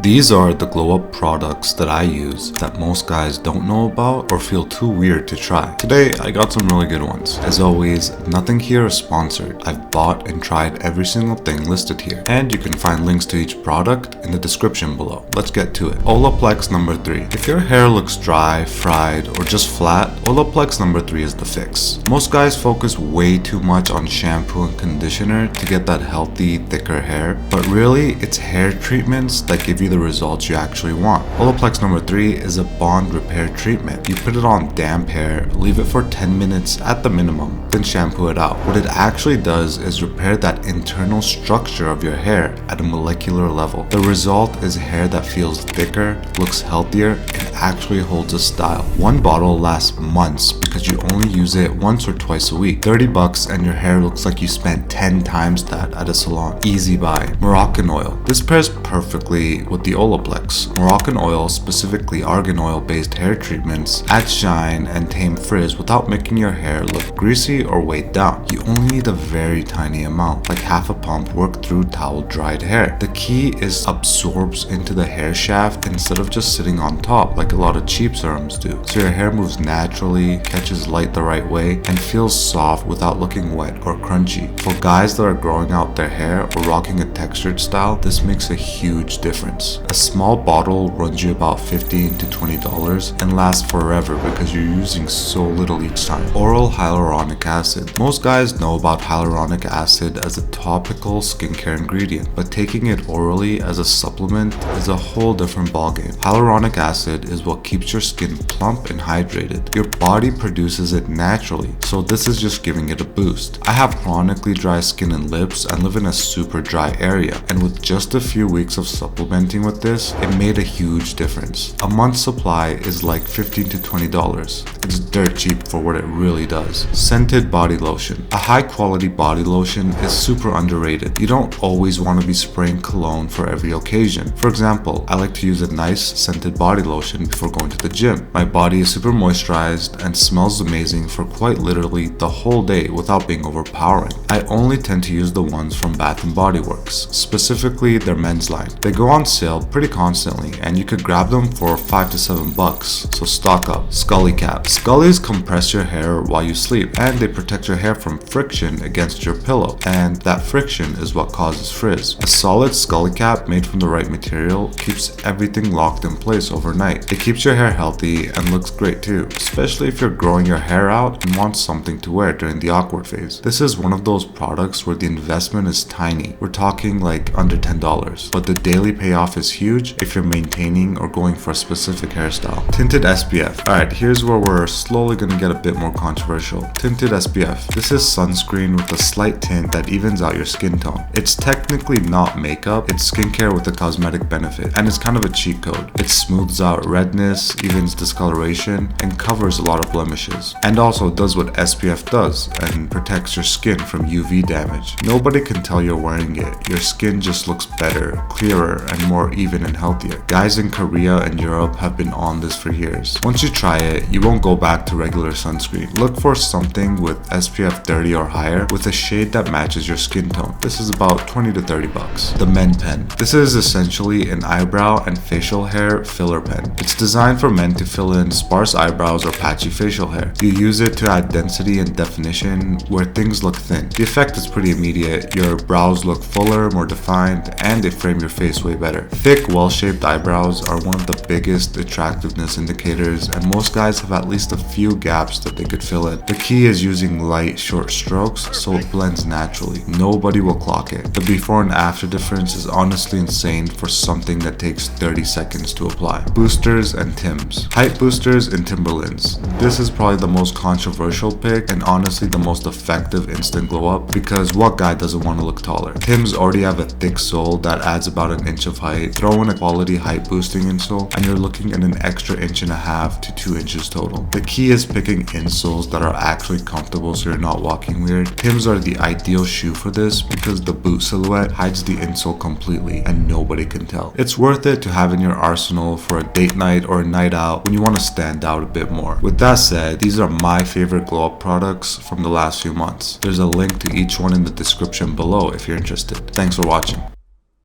These are the glow up products that I use that most guys don't know about or feel too weird to try. Today I got some really good ones. As always, nothing here is sponsored. I've bought and tried every single thing listed here, and you can find links to each product in the description below. Let's get to it. Olaplex number 3. If your hair looks dry, fried, or just flat, Olaplex number 3 is the fix. Most guys focus way too much on shampoo and conditioner to get that healthy, thicker hair, but really it's hair treatments that give you the results you actually want. Olaplex number 3 is a bond repair treatment. You put it on damp hair, leave it for 10 minutes at the minimum, then shampoo it out. What it actually does is repair that internal structure of your hair at a molecular level. The result is hair that feels thicker, looks healthier, and actually holds a style. One bottle lasts months because you only use it once or twice a week. $30 and your hair looks like you spent 10 times that at a salon. Easy buy. Moroccan oil. This pairs perfectly with the Olaplex. Moroccan oil, specifically argan oil based hair treatments, add shine and tame frizz without making your hair look greasy or weighed down. You only need a very tiny amount, like half a pump worked through towel dried hair. The key is absorbs into the hair shaft instead of just sitting on top like a lot of cheap serums do. So your hair moves naturally, catches light the right way, and feels soft without looking wet or crunchy. For guys that are growing out their hair or rocking a textured style, this makes a huge difference. A small bottle runs you about $15 to $20 and lasts forever because you're using so little each time. Oral hyaluronic acid. Most guys know about hyaluronic acid as a topical skincare ingredient, but taking it orally as a supplement is a whole different ballgame. Hyaluronic acid is what keeps your skin plump and hydrated. Your body produces it naturally, so this is just giving it a boost. I have chronically dry skin and lips and live in a super dry area, and with just a few weeks of supplementing with this, it made a huge difference. A month's supply is like $15 to $20. It's dirt cheap for what it really does. Scented body lotion. A high quality body lotion is super underrated. You don't always want to be spraying cologne for every occasion. For example, I like to use a nice scented body lotion before going to the gym. My body is super moisturized and smells amazing for quite literally the whole day without being overpowering. I only tend to use the ones from Bath & Body Works, specifically their men's line. They go on sale pretty constantly and you could grab them for $5 to $7, so stock up. Scully cap. Scullies compress your hair while you sleep, and they protect your hair from friction against your pillow, and that friction is what causes frizz. A solid scully cap made from the right material keeps everything locked in place overnight. It keeps your hair healthy and looks great too, especially if you're growing your hair out and want something to wear during the awkward phase. This is one of those products where the investment is tiny. We're talking like under $10, but the daily payoff is huge if you're maintaining or going for a specific hairstyle. Tinted SPF. Alright, here's where we're slowly gonna get a bit more controversial. Tinted SPF. This is sunscreen with a slight tint that evens out your skin tone. It's technically not makeup, it's skincare with a cosmetic benefit, and it's kind of a cheat code. It smooths out redness, evens discoloration, and covers a lot of blemishes. And also does what SPF does and protects your skin from UV damage. Nobody can tell you're wearing it. Your skin just looks better, clearer, and more even and healthier. Guys in Korea and Europe have been on this for years. Once you try it, you won't go back to regular sunscreen. Look for something with SPF 30 or higher with a shade that matches your skin tone. This is about $20 to $30. The Men Pen. This is essentially an eyebrow and facial hair filler pen. It's designed for men to fill in sparse eyebrows or patchy facial hair. You use it to add density and definition where things look thin. The effect is pretty immediate. Your brows look fuller, more defined, and they frame your face way better. Thick, well-shaped eyebrows are one of the biggest attractiveness indicators, and most guys have at least a few gaps that they could fill in. The key is using light, short strokes so it blends naturally. Nobody will clock it. The before and after difference is honestly insane for something that takes 30 seconds to apply. Boosters and Tims. Height boosters and Timberlands. This is probably the most controversial pick and honestly the most effective instant glow up, because what guy doesn't want to look taller? Tims already have a thick sole that adds about an inch of height. Throw in a quality height boosting insole and you're looking at an extra 1.5 to 2 inches total. The key is picking insoles that are actually comfortable so you're not walking weird. Tims are the ideal shoe for this because the boot silhouette hides the insole completely and nobody can tell. It's worth it to have in your arsenal for a date night or a night out when you want to stand out a bit more. With that said, these are my favorite glow up products from the last few months. There's a link to each one in the description below if you're interested. Thanks for watching.